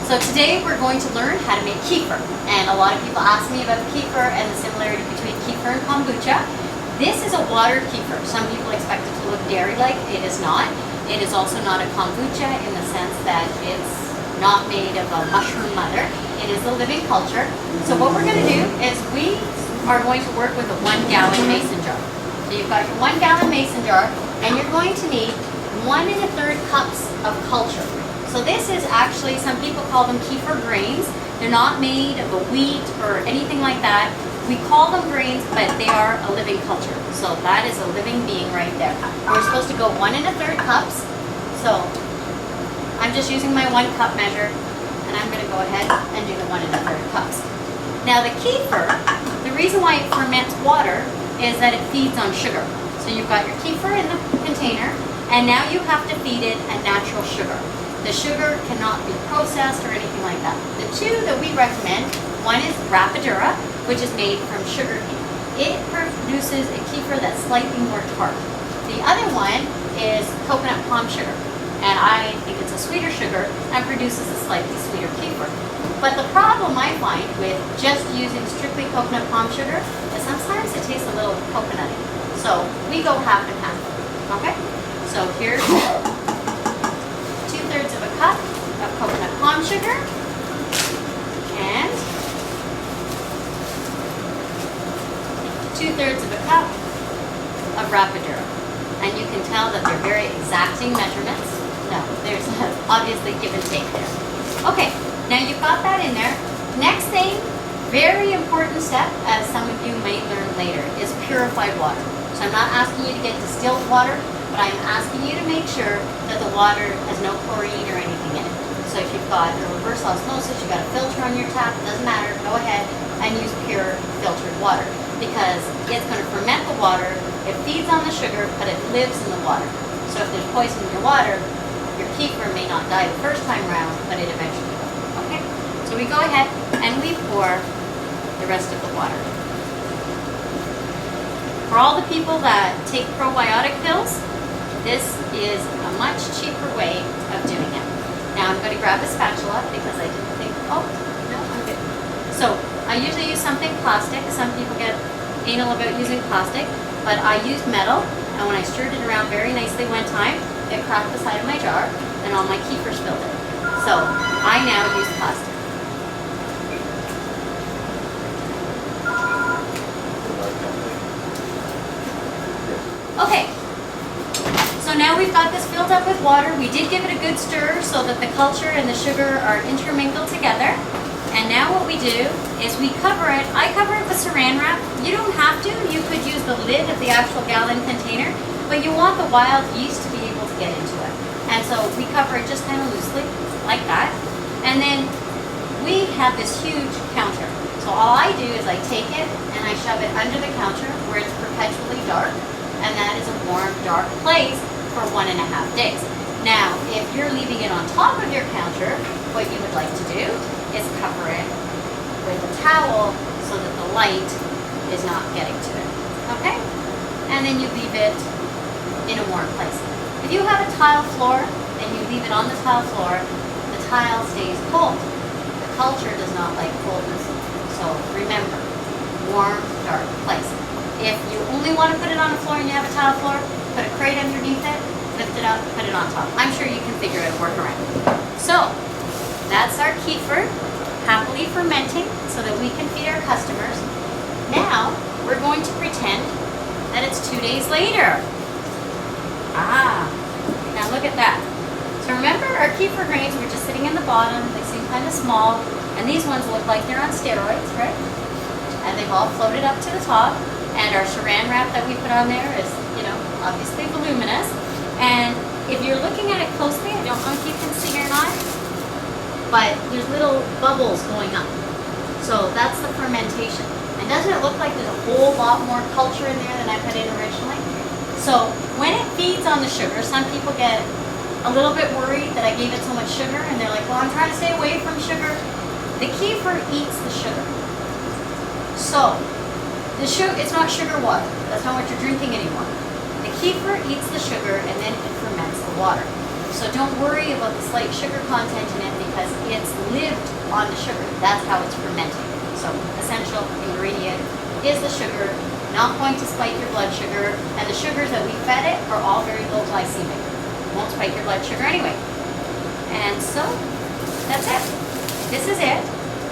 So today we're going to learn how to make kefir. And a lot of people ask me about kefir and the similarity between kefir and kombucha. This is a water kefir. Some people expect it to look dairy-like. It is not. It is also not a kombucha in the sense that it's not made of a mushroom mother. It is a living culture. So what we're going to do is we are going to work with a 1 gallon mason jar. So you've got your 1 gallon mason jar, and you're going to need 1 1/3 cups of culture. So this is actually, some people call them kefir grains. They're not made of a wheat or anything like that. We call them grains, but they are a living culture. So that is a living being right there. We're supposed to go 1 1/3 cups. So I'm just using my 1 cup measure, and I'm going to go ahead and do the 1 1/3 cups. Now the kefir, the reason why it ferments water is that it feeds on sugar. So you've got your kefir in the container, and now you have to feed it a natural sugar. The sugar cannot be processed or anything like that. The two that we recommend, one is Rapadura, which is made from sugar cane. It produces a kefir that's slightly more tart. The other one is coconut palm sugar, and I think it's a sweeter sugar and produces a slightly sweeter kefir. But the problem I find with just using strictly coconut palm sugar is sometimes it tastes a little coconutty. So we go half and half, okay? So here's 2/3 of a cup of coconut palm sugar and 2/3 of a cup of Rapadura. And you can tell that they're very exacting measurements. No, there's obviously give and take there. Okay, now you've got that in there. Next thing, very important step, as some of you may learn later, is purified water. So I'm not asking you to get distilled water, but I'm asking you to make sure that the water has no chlorine or anything in it. So if you've got a reverse osmosis, you've got a filter on your tap, doesn't matter, go ahead and use pure filtered water, because it's going to ferment the water. It feeds on the sugar, but it lives in the water. So if there's poison in your water, your kefir may not die the first time around, but it eventually will. Okay? So we go ahead and we pour the rest of the water. For all the people that take probiotic pills, this is a much cheaper way of doing it. Now I'm going to grab a spatula because I didn't think, oh, no, I'm good. So I usually use something plastic. Some people get anal about using plastic, but I used metal, and when I stirred it around very nicely one time, it cracked the side of my jar, and all my kefir spilled it. So I now use plastic. Okay, so now we've got this filled up with water. We did give it a good stir so that the culture and the sugar are intermingled together. And now what we do is we cover it. I cover it with saran wrap. You don't have to. You could use the lid of the actual gallon container, but you want the wild yeast to be able to get into it. And so we cover it just kind of loosely, like that. And then we have this huge counter. So all I do is I take it and I shove it under the counter where it's perpetually dark. And that is a warm, dark place for 1.5 days. Now, if you're leaving it on top of your counter, what you would like to do is cover it with a towel so that the light is not getting to it, okay? And then you leave it in a warm place. If you have a tile floor and you leave it on the tile floor, the tile stays cold. The culture does not like coldness. So remember, warm, dark place. If you only want to put it on the floor and you have a tile floor, put a crate underneath it, lift it up, put it on top. I'm sure you can figure out a workaround. So that's our kefir, happily fermenting so that we can feed our customers. Now we're going to pretend that it's 2 days later. Now look at that. So remember, our kefir grains were just sitting in the bottom. They seem kind of small, and these ones look like they're on steroids, right? And they've all floated up to the top. And our saran wrap that we put on there is, obviously voluminous. And if you're looking at it closely, I don't know if you can see or not, but there's little bubbles going up. So that's the fermentation. And doesn't it look like there's a whole lot more culture in there than I put in originally? So when it feeds on the sugar, some people get a little bit worried that I gave it so much sugar, and they're like, well, I'm trying to stay away from sugar. The kefir eats the sugar. So it's not sugar water. That's not what you're drinking anymore. The kefir eats the sugar and then it ferments the water. So don't worry about the slight sugar content in it because it's living on the sugar. That's how it's fermenting. So essential ingredient is the sugar, not going to spike your blood sugar, and the sugars that we fed it are all very low glycemic. Won't spike your blood sugar anyway. And so that's it. This is it.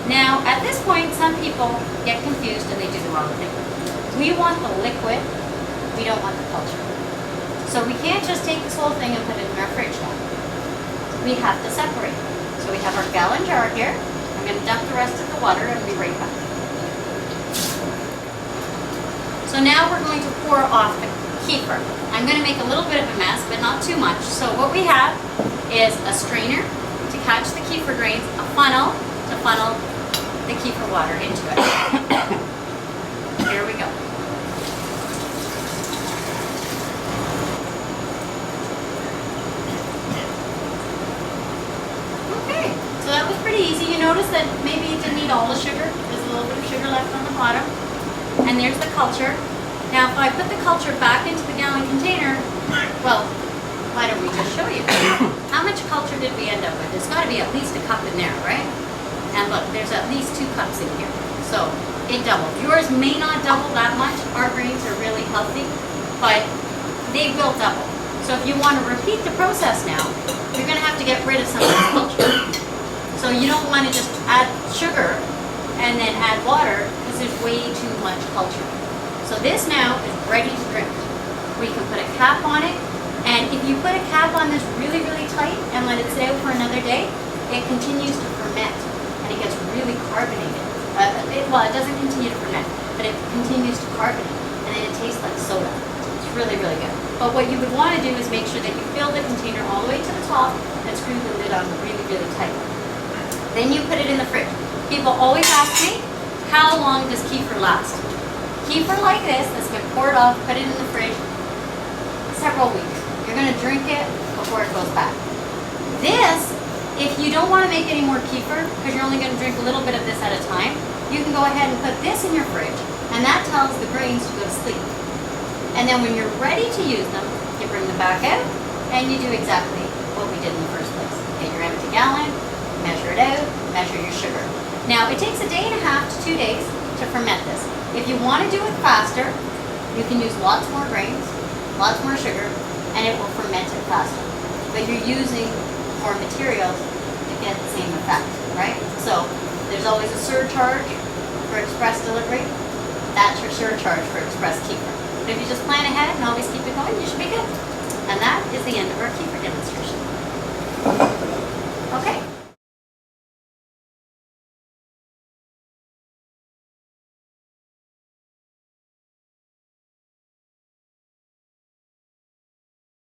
Now at this point, some people get confused and they do the wrong thing. We want the liquid, we don't want the culture. So we can't just take this whole thing and put it in our fridge now. We have to separate. So we have our gallon jar here. I'm going to dump the rest of the water and be right back. So now we're going to pour off the kefir. I'm going to make a little bit of a mess, but not too much. So what we have is a strainer to catch the kefir grains, a funnel to funnel the kefir water into it. Here we go. Okay, so that was pretty easy. You notice that maybe it didn't eat all the sugar. There's a little bit of sugar left on the bottom. And there's the culture. Now if I put the culture back into the gallon container, well, why don't we just show you? How much culture did we end up with? There's got to be at least a cup in there, right? And look, there's at least 2 cups in here. So it doubled. Yours may not double that much. Our grains are really healthy, but they will double. So if you want to repeat the process now, you're going to have to get rid of some of the culture. So you don't want to just add sugar and then add water because there's way too much culture. So this now is ready to drink. We can put a cap on it, and if you put a cap on this really, really tight and let it sit out for another day, it continues to ferment and it gets really carbonated. Well, it doesn't continue to ferment, but it continues to carbonate, and then it tastes like soda. It's really, really good. But what you would want to do is make sure that you fill the container all the way to the top and screw the lid on really, really tight. Then you put it in the fridge. People always ask me, how long does kefir last? Kefir like this, that's been poured off, put it in the fridge, several weeks. You're going to drink it before it goes bad. This, if you don't want to make any more kefir, because you're only going to drink a little bit of this at a time, you can go ahead and put this in your fridge, and that tells the grains to go to sleep. And then when you're ready to use them, you bring them back out, and you do exactly what we did in the first place. Get your empty gallon, measure it out, measure your sugar. Now, it takes 1.5 to 2 days to ferment this. If you want to do it faster, you can use lots more grains, lots more sugar, and it will ferment it faster. But you're using more materials to get the same effect, right? So there's always a surcharge for express delivery. That's your surcharge for express kefir. But if you just plan ahead and always keep it going, you should be good. And that is the end of our kefir demonstration.